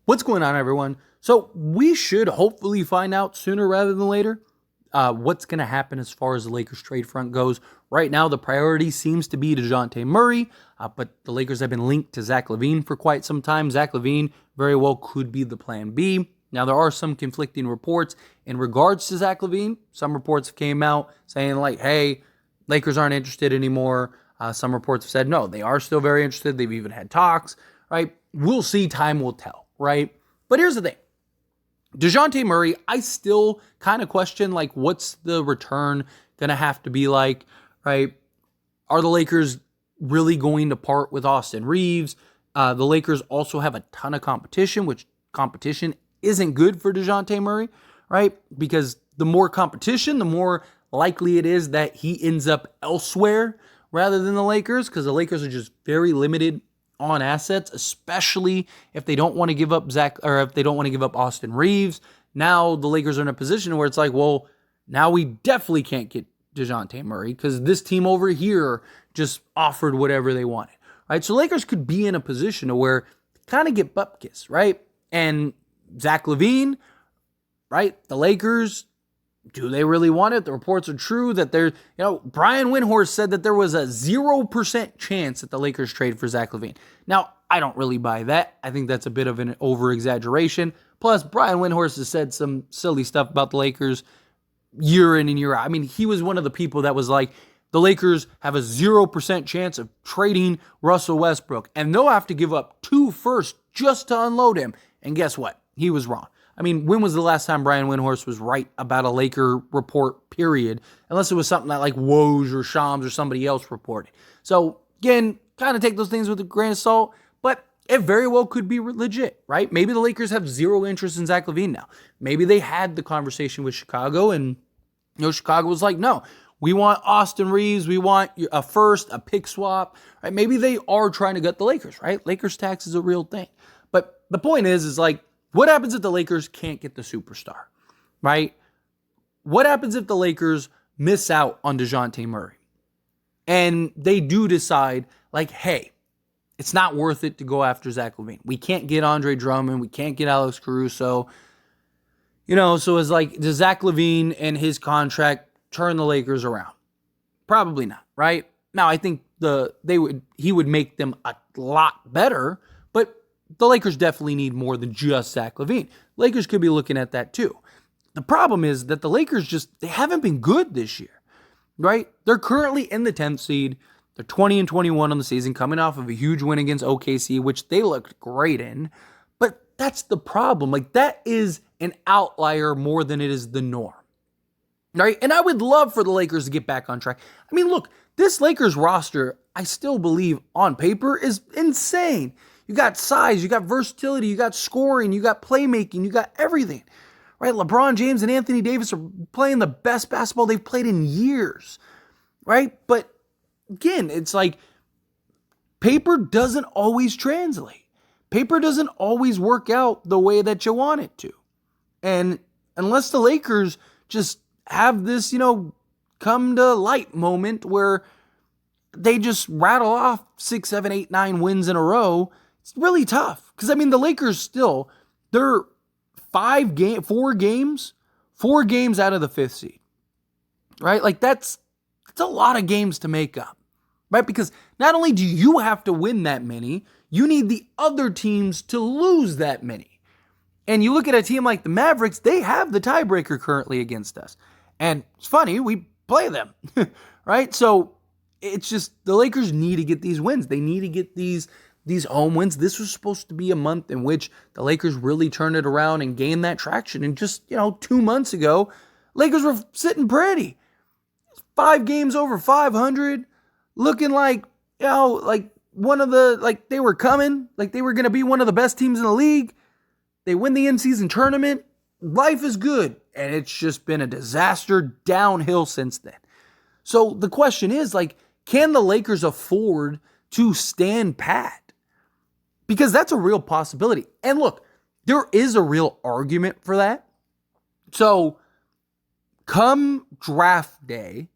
What's going on, everyone? So we should hopefully find out sooner rather than later what's going to happen as far as the Lakers trade front goes. Right now, the priority seems to be Dejounte Murray, but the Lakers have been linked to Zach Lavine for quite some time. Zach LaVine very well could be the plan B. Now, there are some conflicting reports in regards to Zach LaVine. Some reports came out saying like, hey, Lakers aren't interested anymore. Some reports have said, no, they are still very interested. They've even had talks, right? We'll see. Time will tell, right? But here's the thing. Dejounte Murray, I still kind of question, like, what's the return going to have to be like, right? Are the Lakers really going to part with Austin Reeves? The Lakers also have a ton of competition, which competition isn't good for Dejounte Murray, right? Because the more competition, the more likely it is that he ends up elsewhere rather than the Lakers, because the Lakers are just very limited on assets, especially if they don't want to give up if they don't want to give up Austin Reeves. Now the Lakers are in a position where it's like, well, now we definitely can't get Dejounte Murray because this team over here just offered whatever they wanted, right? So Lakers could be in a position to where kind of get bupkis, right? And Zach LaVine, right? The Lakers, do they really want it? The reports are true that Brian Windhorst said that there was a 0% chance that the Lakers trade for Zach LaVine. Now, I don't really buy that. I think that's a bit of an over-exaggeration. Plus, Brian Windhorst has said some silly stuff about the Lakers year in and year out. I mean, he was one of the people that was like, the Lakers have a 0% chance of trading Russell Westbrook, and they'll have to give up 2 firsts just to unload him. And guess what? He was wrong. I mean, when was the last time Brian Windhorst was right about a Laker report, period? Unless it was something that like Woj or Shams or somebody else reported. So, again, kind of take those things with a grain of salt, but it very well could be legit, right? Maybe the Lakers have zero interest in Zach LaVine now. Maybe they had the conversation with Chicago and, Chicago was like, no, we want Austin Reeves, we want a first, a pick swap, right? Maybe they are trying to gut the Lakers, right? Lakers tax is a real thing. But the point is like, what happens if the Lakers can't get the superstar, right? What happens if the Lakers miss out on Dejounte Murray and they do decide like, hey, it's not worth it to go after Zach LaVine. We can't get Andre Drummond. We can't get Alex Caruso. So it's like, does Zach LaVine and his contract turn the Lakers around? Probably not, right? Now, I think he would make them a lot better, but the Lakers definitely need more than just Zach LaVine. Lakers could be looking at that too. The problem is that the Lakers they haven't been good this year, right? They're currently in the 10th seed. They're 20-21 on the season, coming off of a huge win against OKC, which they looked great in. But that's the problem. Like, that is an outlier more than it is the norm, right? And I would love for the Lakers to get back on track. I mean, look, this Lakers roster, I still believe on paper is insane. You got size, you got versatility, you got scoring, you got playmaking, you got everything, right? LeBron James and Anthony Davis are playing the best basketball they've played in years, right? But again, it's like paper doesn't always translate. Paper doesn't always work out the way that you want it to. And unless the Lakers just have this, come to light moment where they just rattle off 6, 7, 8, 9 wins in a row, it's really tough. Because, I mean, the Lakers they're 4 games out of the 5th seed, right? Like, that's a lot of games to make up, right? Because not only do you have to win that many, you need the other teams to lose that many. And you look at a team like the Mavericks, they have the tiebreaker currently against us. And it's funny, we play them, right? So it's just the Lakers need to get these wins. They need to get these home wins. This was supposed to be a month in which the Lakers really turned it around and gained that traction. And just, 2 months ago, Lakers were sitting pretty. 5 games over 500, looking like, like one of they were coming, like they were going to be one of the best teams in the league. They win the in-season tournament. Life is good. And it's just been a disaster downhill since then. So the question is, like, can the Lakers afford to stand pat? Because that's a real possibility. And look, there is a real argument for that. So come draft day,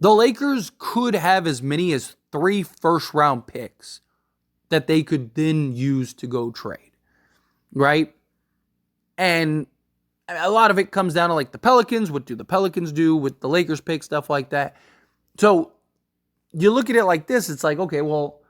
the Lakers could have as many as 3 first-round picks that they could then use to go trade. right? And a lot of it comes down to like the Pelicans. What do the Pelicans do with the Lakers pick, stuff like that? So you look at it like this, it's like, okay, well,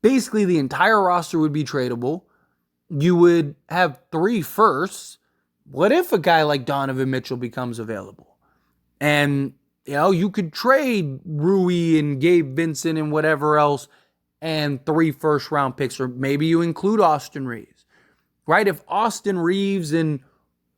basically the entire roster would be tradable. You would have 3 firsts. What if a guy like Donovan Mitchell becomes available? And, you could trade Rui and Gabe Vincent and whatever else and 3 first-round picks, or maybe you include Austin Reeves, right? If Austin Reeves and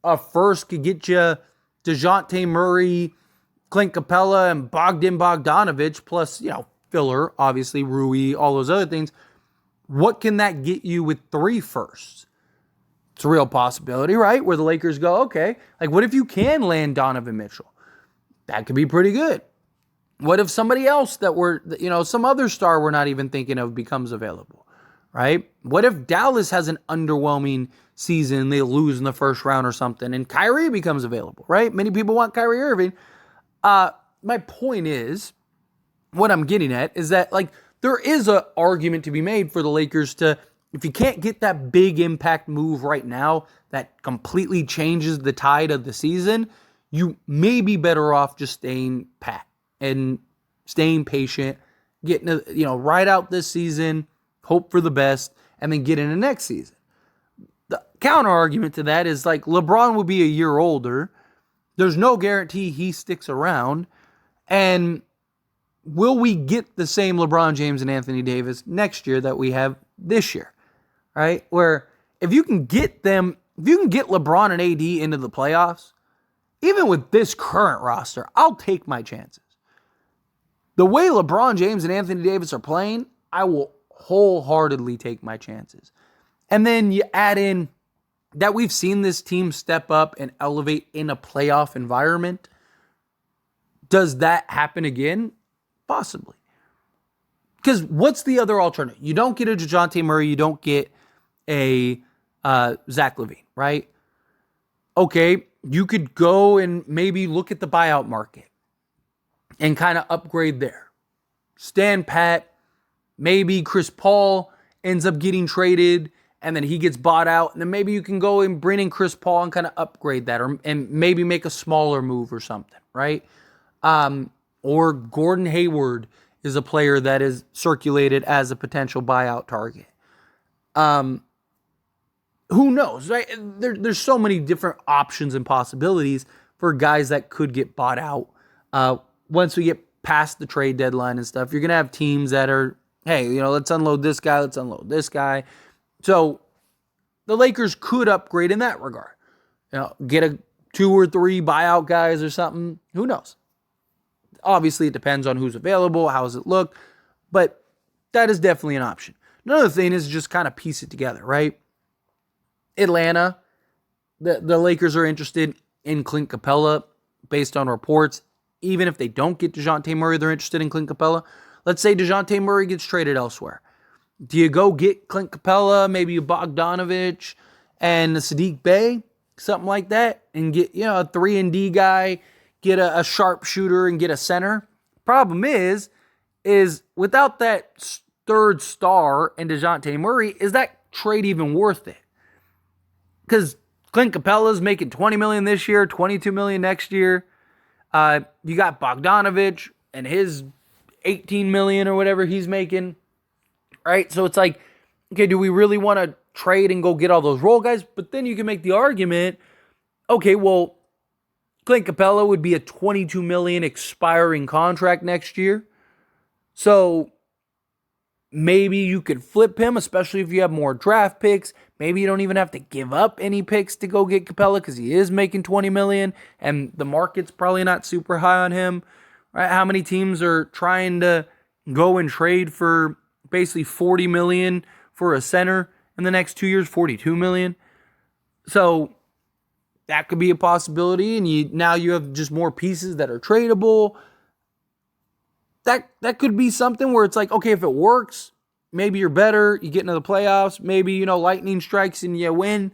a first could get you Dejounte Murray, Clint Capella, and Bogdan Bogdanovic, plus, filler, obviously, Rui, all those other things, what can that get you with 3 firsts? It's a real possibility, right? Where the Lakers go, okay, like what if you can land Donovan Mitchell? That could be pretty good. What if somebody else that some other star we're not even thinking of becomes available, right? What if Dallas has an underwhelming season, they lose in the first round or something, and Kyrie becomes available, right? Many people want Kyrie Irving. My point is, what I'm getting at is that, like, there is an argument to be made for the Lakers to, if you can't get that big impact move right now that completely changes the tide of the season, you may be better off just staying pat and staying patient, getting, ride out this season, hope for the best, and then get into next season. The counter argument to that is, like, LeBron will be a year older. There's no guarantee he sticks around. And will we get the same LeBron James and Anthony Davis next year that we have this year, right? Where if you can get LeBron and AD into the playoffs, even with this current roster, I'll take my chances. The way LeBron James and Anthony Davis are playing, I will wholeheartedly take my chances. And then you add in that we've seen this team step up and elevate in a playoff environment. Does that happen again? Possibly. Because what's the other alternative? You don't get a Dejounte Murray. You don't get a Zach LaVine, right? Okay, you could go and maybe look at the buyout market and kind of upgrade there. Stand pat. Maybe Chris Paul ends up getting traded and then he gets bought out. And then maybe you can go and bring in Chris Paul and kind of upgrade that, and maybe make a smaller move or something, right? Or Gordon Hayward is a player that is circulated as a potential buyout target. Who knows, right? There's so many different options and possibilities for guys that could get bought out. Once we get past the trade deadline and stuff, you're going to have teams that are, hey, let's unload this guy, let's unload this guy. So the Lakers could upgrade in that regard. Get a 2 or 3 buyout guys or something. Who knows? Obviously, it depends on who's available, how does it look, but that is definitely an option. Another thing is just kind of piece it together, right? Atlanta, the Lakers are interested in Clint Capella based on reports. Even if they don't get Dejounte Murray, they're interested in Clint Capella. Let's say Dejounte Murray gets traded elsewhere. Do you go get Clint Capella, maybe a Bogdanovic and a Sadiq Bey, something like that, and get a 3-and-D guy, get a sharpshooter, and get a center? Problem is without that third star and Dejounte Murray, is that trade even worth it? Because Clint Capella's making $20 million this year, $22 million next year. You got Bogdanovic and his $18 million or whatever he's making, right? So it's like, okay, do we really want to trade and go get all those role guys? But then you can make the argument, okay, well, Clint Capella would be a $22 million expiring contract next year. So maybe you could flip him, especially if you have more draft picks. Maybe you don't even have to give up any picks to go get Capella because he is making $20 million and the market's probably not super high on him. Right? How many teams are trying to go and trade for basically $40 million for a center in the next 2 years, $42 million? So that could be a possibility, and now you have just more pieces that are tradable. That could be something where it's like, okay, if it works, maybe you're better, you get into the playoffs, maybe, lightning strikes and you win.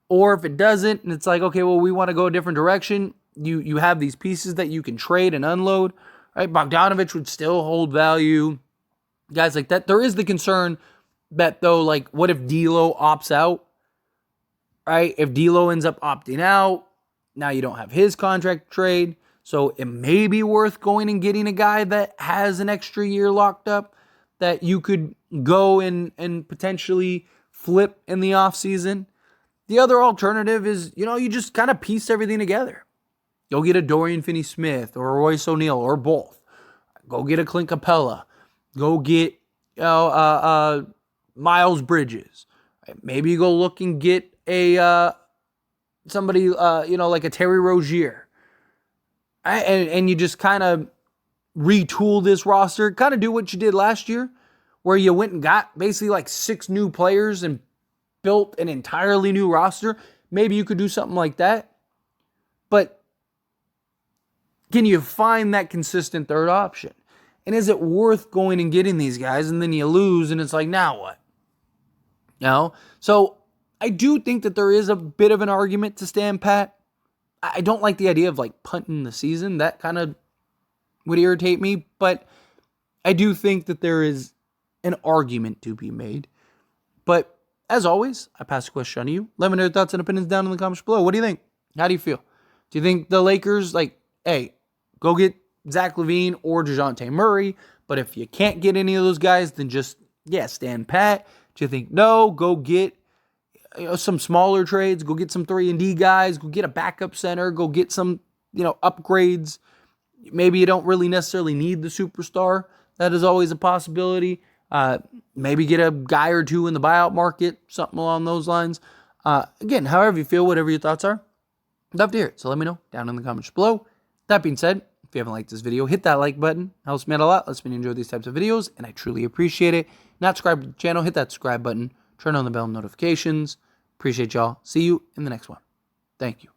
Or if it doesn't, and it's like, okay, well, we want to go a different direction, you have these pieces that you can trade and unload, right? Bogdanovic would still hold value. Guys like that. There is the concern that, though, like, what if D'Lo opts out? right? If D'Lo ends up opting out, now you don't have his contract trade. So it may be worth going and getting a guy that has an extra year locked up that you could go and potentially flip in the offseason. The other alternative is, you just kind of piece everything together. Go get a Dorian Finney-Smith or a Royce O'Neal or both. Go get a Clint Capella. Go get Miles Bridges. Maybe you go look and get a somebody like a Terry Rozier. And you just kind of retool this roster. Kind of do what you did last year, where you went and got basically like 6 new players and built an entirely new roster. Maybe you could do something like that. But can you find that consistent third option? And is it worth going and getting these guys and then you lose and it's like, now what? So I do think that there is a bit of an argument to stand pat. I don't like the idea of like punting the season. That kind of would irritate me. But I do think that there is an argument to be made. But as always, I pass the question on to you. Let me know your thoughts and opinions down in the comments below. What do you think? How do you feel? Do you think the Lakers, hey, go get Zach LaVine or Dejounte Murray, but if you can't get any of those guys, then just, stand pat? Do you think, no, go get some smaller trades, go get some 3-and-D guys, go get a backup center, go get some, upgrades. Maybe you don't really necessarily need the superstar. That is always a possibility. Maybe get a guy or two in the buyout market, something along those lines. Again, however you feel, whatever your thoughts are, I'd love to hear it. So let me know down in the comments below. That being said, if you haven't liked this video, hit that like button. Helps me out a lot. Lets me enjoy these types of videos, and I truly appreciate it. Not subscribed to the channel, hit that subscribe button. Turn on the bell notifications. Appreciate y'all. See you in the next one. Thank you.